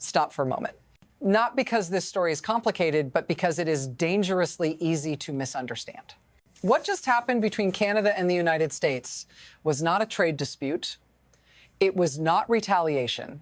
stop for a moment. Not because this story is complicated, but because it is dangerously easy to misunderstand. What just happened between Canada and the United States was not a trade dispute, it was not retaliation,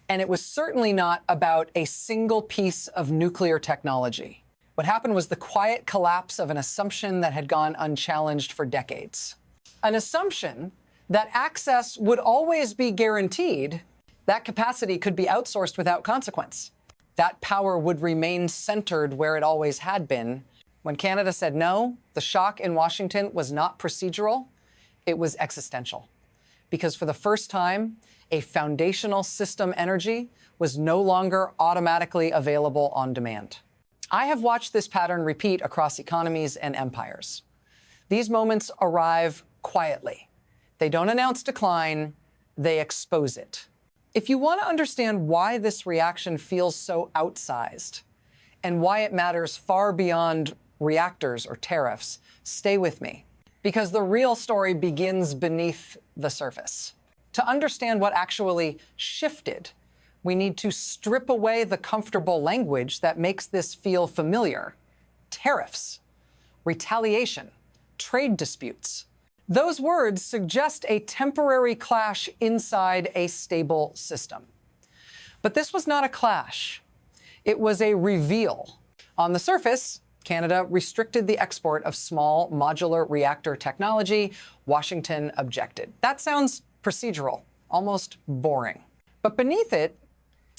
and it was certainly not about a single piece of nuclear technology. What happened was the quiet collapse of an assumption that had gone unchallenged for decades. An assumption that access would always be guaranteed, that capacity could be outsourced without consequence. That power would remain centered where it always had been. When Canada said no, the shock in Washington was not procedural, it was existential. Because for the first time, a foundational system energy was no longer automatically available on demand. I have watched this pattern repeat across economies and empires. These moments arrive quietly. They don't announce decline, they expose it. If you want to understand why this reaction feels so outsized and why it matters far beyond reactors or tariffs, stay with me, because the real story begins beneath the surface. To understand what actually shifted, we need to strip away the comfortable language that makes this feel familiar. Tariffs, retaliation, trade disputes. Those words suggest a temporary clash inside a stable system. But this was not a clash. It was a reveal. On the surface, Canada restricted the export of small modular reactor technology. Washington objected. That sounds procedural, almost boring. But beneath it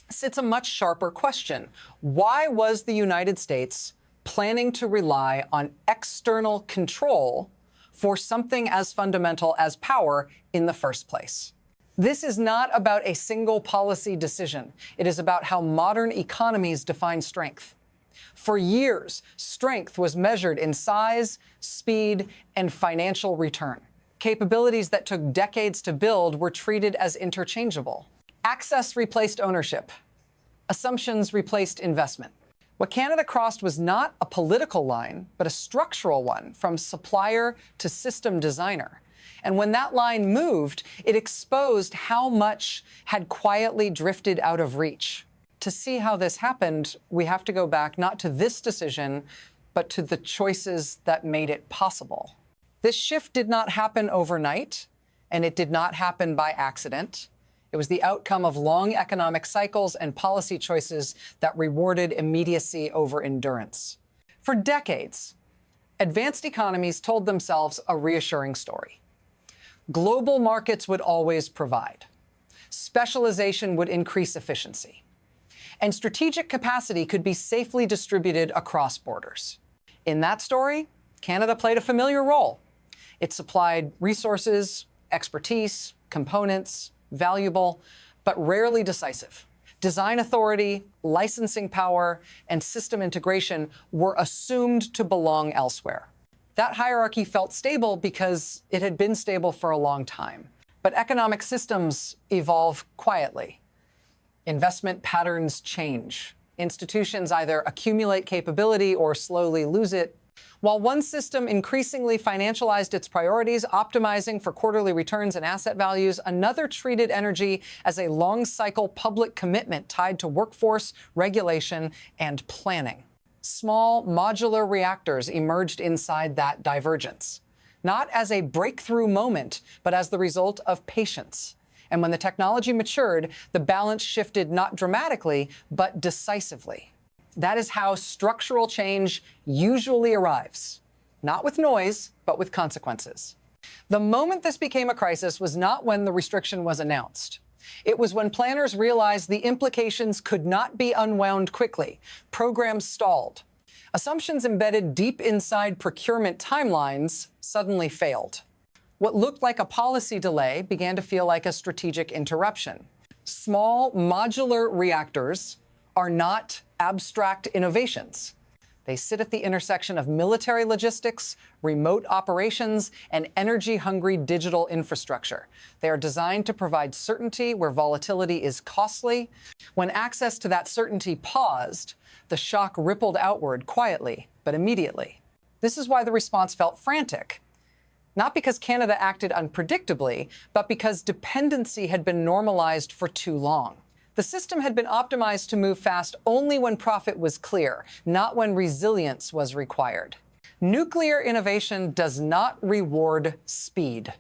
sits a much sharper question. Why was the United States planning to rely on external control for something as fundamental as power in the first place? This is not about a single policy decision. It is about how modern economies define strength. For years, strength was measured in size, speed, and financial return. Capabilities that took decades to build were treated as interchangeable. Access replaced ownership. Assumptions replaced investment. What Canada crossed was not a political line, but a structural one, from supplier to system designer. And when that line moved, it exposed how much had quietly drifted out of reach. To see how this happened, we have to go back not to this decision, but to the choices that made it possible. This shift did not happen overnight, and it did not happen by accident. It was the outcome of long economic cycles and policy choices that rewarded immediacy over endurance. For decades, advanced economies told themselves a reassuring story. Global markets would always provide. Specialization would increase efficiency. And strategic capacity could be safely distributed across borders. In that story, Canada played a familiar role. It supplied resources, expertise, components, valuable, but rarely decisive. Design authority, licensing power, and system integration were assumed to belong elsewhere. That hierarchy felt stable because it had been stable for a long time. But economic systems evolve quietly. Investment patterns change. Institutions either accumulate capability or slowly lose it. While one system increasingly financialized its priorities, optimizing for quarterly returns and asset values, another treated energy as a long-cycle public commitment tied to workforce, regulation, and planning. Small modular reactors emerged inside that divergence, not as a breakthrough moment, but as the result of patience. And when the technology matured, the balance shifted not dramatically, but decisively. That is how structural change usually arrives. Not with noise, but with consequences. The moment this became a crisis was not when the restriction was announced. It was when planners realized the implications could not be unwound quickly. Programs stalled. Assumptions embedded deep inside procurement timelines suddenly failed. What looked like a policy delay began to feel like a strategic interruption. Small modular reactors are not abstract innovations. They sit at the intersection of military logistics, remote operations, and energy-hungry digital infrastructure. They are designed to provide certainty where volatility is costly. When access to that certainty paused, the shock rippled outward quietly, but immediately. This is why the response felt frantic. Not because Canada acted unpredictably, but because dependency had been normalized for too long. The system had been optimized to move fast only when profit was clear, not when resilience was required. Nuclear innovation does not reward speed.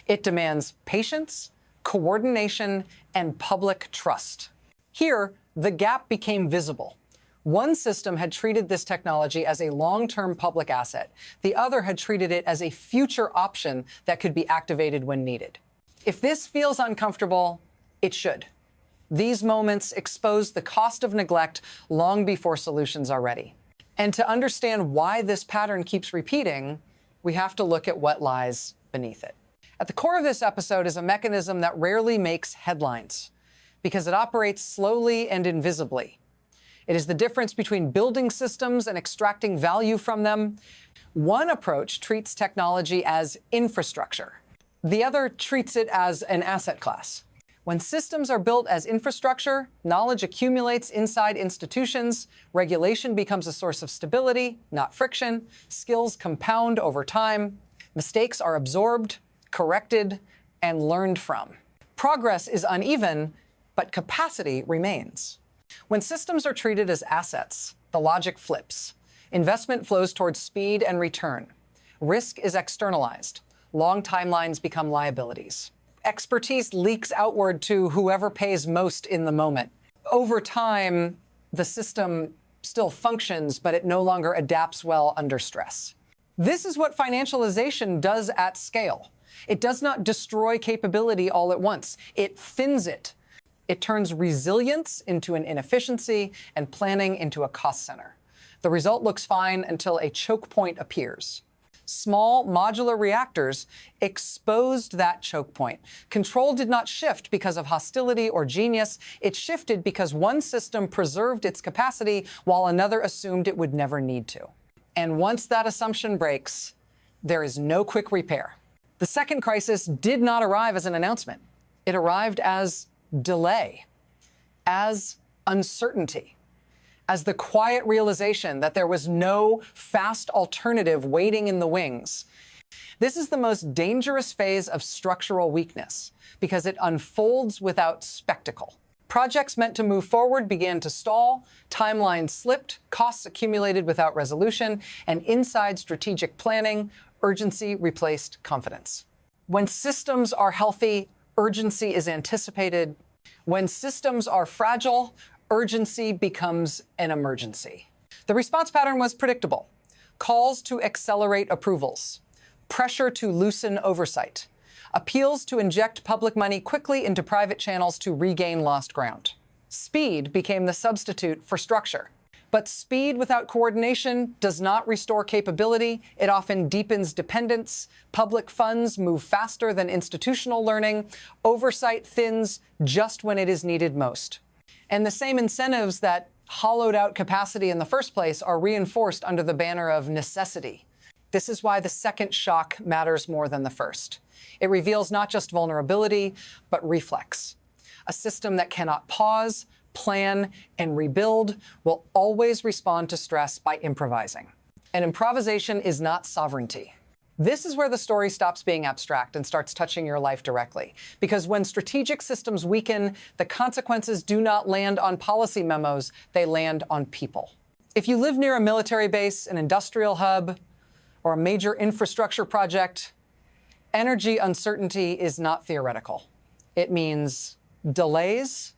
It demands patience, coordination, and public trust. Here, the gap became visible. One system had treated this technology as a long-term public asset. The other had treated it as a future option that could be activated when needed. If this feels uncomfortable, it should. These moments expose the cost of neglect long before solutions are ready. And to understand why this pattern keeps repeating, we have to look at what lies beneath it. At the core of this episode is a mechanism that rarely makes headlines because it operates slowly and invisibly. It is the difference between building systems and extracting value from them. One approach treats technology as infrastructure. The other treats it as an asset class. When systems are built as infrastructure, knowledge accumulates inside institutions, regulation becomes a source of stability, not friction, skills compound over time, mistakes are absorbed, corrected, and learned from. Progress is uneven, but capacity remains. When systems are treated as assets, the logic flips. Investment flows towards speed and return. Risk is externalized. Long timelines become liabilities. Expertise leaks outward to whoever pays most in the moment. Over time, the system still functions, but it no longer adapts well under stress. This is what financialization does at scale. It does not destroy capability all at once. It thins it. It turns resilience into an inefficiency and planning into a cost center. The result looks fine until a choke point appears. Small modular reactors exposed that choke point. Control did not shift because of hostility or genius. It shifted because one system preserved its capacity while another assumed it would never need to. And once that assumption breaks, there is no quick repair. The second crisis did not arrive as an announcement. It arrived as delay, as uncertainty, as the quiet realization that there was no fast alternative waiting in the wings. This is the most dangerous phase of structural weakness because it unfolds without spectacle. Projects meant to move forward began to stall, timelines slipped, costs accumulated without resolution, and inside strategic planning, urgency replaced confidence. When systems are healthy, urgency is anticipated. When systems are fragile, urgency becomes an emergency. The response pattern was predictable. Calls to accelerate approvals, pressure to loosen oversight, appeals to inject public money quickly into private channels to regain lost ground. Speed became the substitute for structure. But speed without coordination does not restore capability. It often deepens dependence. Public funds move faster than institutional learning. Oversight thins just when it is needed most. And the same incentives that hollowed out capacity in the first place are reinforced under the banner of necessity. This is why the second shock matters more than the first. It reveals not just vulnerability, but reflex. A system that cannot pause, plan, and rebuild will always respond to stress by improvising. And improvisation is not sovereignty. This is where the story stops being abstract and starts touching your life directly. Because when strategic systems weaken, the consequences do not land on policy memos, they land on people. If you live near a military base, an industrial hub, or a major infrastructure project, energy uncertainty is not theoretical. It means delays.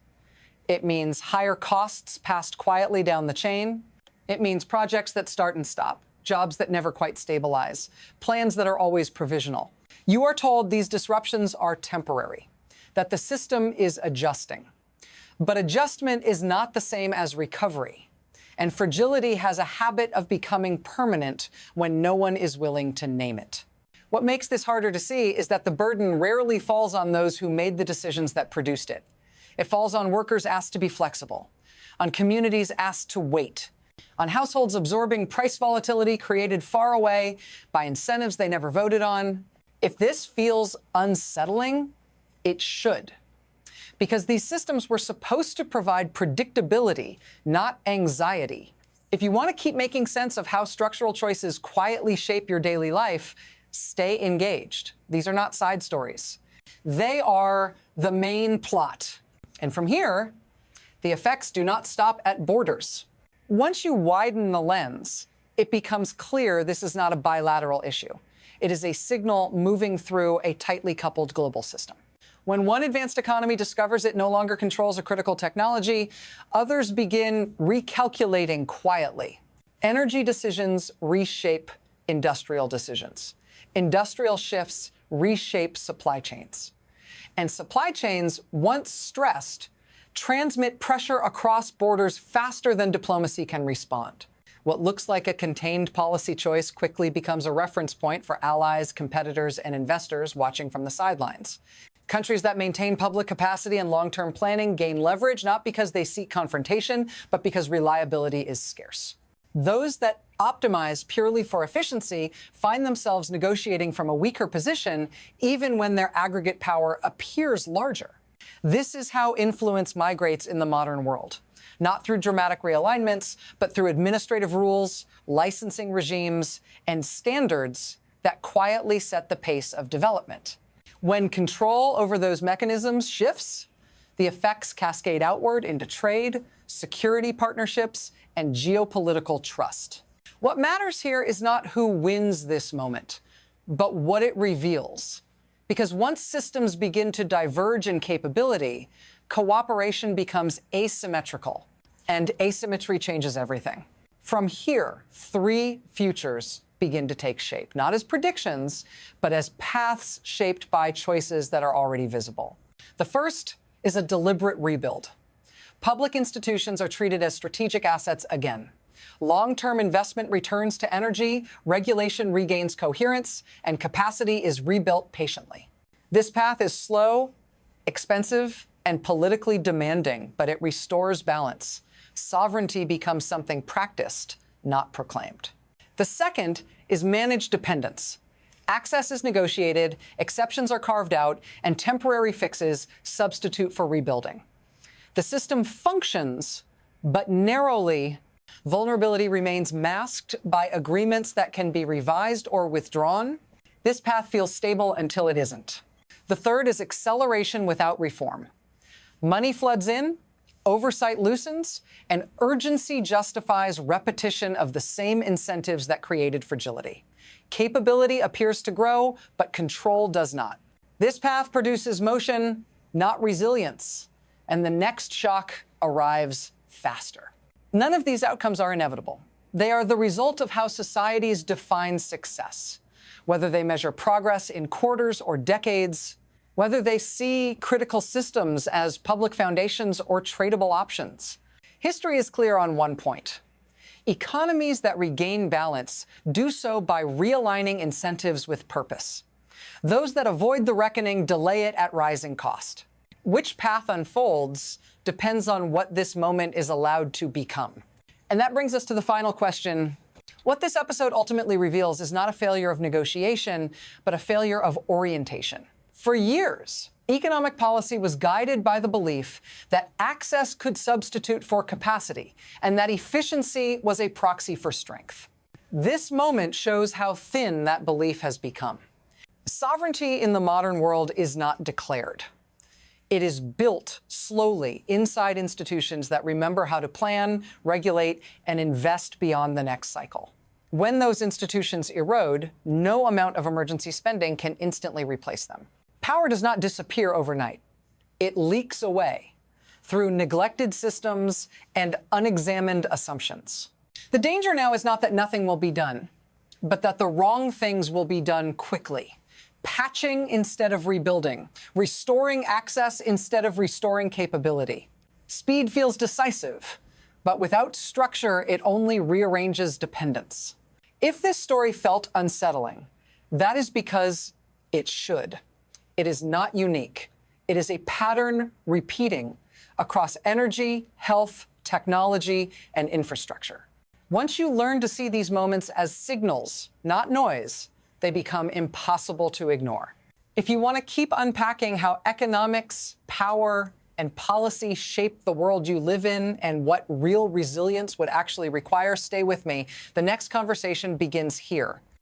It means higher costs passed quietly down the chain. It means projects that start and stop, jobs that never quite stabilize, plans that are always provisional. You are told these disruptions are temporary, that the system is adjusting. But adjustment is not the same as recovery. And fragility has a habit of becoming permanent when no one is willing to name it. What makes this harder to see is that the burden rarely falls on those who made the decisions that produced it. It falls on workers asked to be flexible, on communities asked to wait, on households absorbing price volatility created far away by incentives they never voted on. If this feels unsettling, it should. Because these systems were supposed to provide predictability, not anxiety. If you want to keep making sense of how structural choices quietly shape your daily life, stay engaged. These are not side stories. They are the main plot. And from here, The effects do not stop at borders. Once you widen the lens, it becomes clear this is not a bilateral issue. It is a signal moving through a tightly coupled global system. When one advanced economy discovers it no longer controls a critical technology, others begin recalculating quietly. Energy decisions reshape industrial decisions. Industrial shifts reshape supply chains. And supply chains, once stressed, transmit pressure across borders faster than diplomacy can respond. What looks like a contained policy choice quickly becomes a reference point for allies, competitors, and investors watching from the sidelines. Countries that maintain public capacity and long-term planning gain leverage, not because they seek confrontation, but because reliability is scarce. Those that optimize purely for efficiency find themselves negotiating from a weaker position, even when their aggregate power appears larger. This is how influence migrates in the modern world. Not through dramatic realignments, but through administrative rules, licensing regimes, and standards that quietly set the pace of development. When control over those mechanisms shifts, the effects cascade outward into trade, security partnerships, and geopolitical trust. What matters here is not who wins this moment, but what it reveals. Because once systems begin to diverge in capability, cooperation becomes asymmetrical, and asymmetry changes everything. From here, three futures begin to take shape, not as predictions, but as paths shaped by choices that are already visible. The first is a deliberate rebuild. Public institutions are treated as strategic assets again. Long-term investment returns to energy, regulation regains coherence, and capacity is rebuilt patiently. This path is slow, expensive, and politically demanding, but it restores balance. Sovereignty becomes something practiced, not proclaimed. The second is managed dependence. Access is negotiated, exceptions are carved out, and temporary fixes substitute for rebuilding. The system functions, but narrowly. Vulnerability remains masked by agreements that can be revised or withdrawn. This path feels stable until it isn't. The third is acceleration without reform. Money floods in, oversight loosens, and urgency justifies repetition of the same incentives that created fragility. Capability appears to grow, but control does not. This path produces motion, not resilience, and the next shock arrives faster. None of these outcomes are inevitable. They are the result of how societies define success, whether they measure progress in quarters or decades, whether they see critical systems as public foundations or tradable options. History is clear on one point. Economies that regain balance do so by realigning incentives with purpose. Those that avoid the reckoning delay it at rising cost. Which path unfolds depends on what this moment is allowed to become. And that brings us to the final question. What this episode ultimately reveals is not a failure of negotiation, but a failure of orientation. For years, economic policy was guided by the belief that access could substitute for capacity, and that efficiency was a proxy for strength. This moment shows how thin that belief has become. Sovereignty in the modern world is not declared. It is built slowly inside institutions that remember how to plan, regulate, and invest beyond the next cycle. When those institutions erode, no amount of emergency spending can instantly replace them. Power does not disappear overnight. It leaks away through neglected systems and unexamined assumptions. The danger now is not that nothing will be done, but that the wrong things will be done quickly. Patching instead of rebuilding, restoring access instead of restoring capability. Speed feels decisive, but without structure, it only rearranges dependence. If this story felt unsettling, that is because it should. It is not unique. It is a pattern repeating across energy, health, technology, and infrastructure. Once you learn to see these moments as signals, not noise, they become impossible to ignore. If you want to keep unpacking how economics, power, and policy shape the world you live in and what real resilience would actually require, stay with me. The next conversation begins here.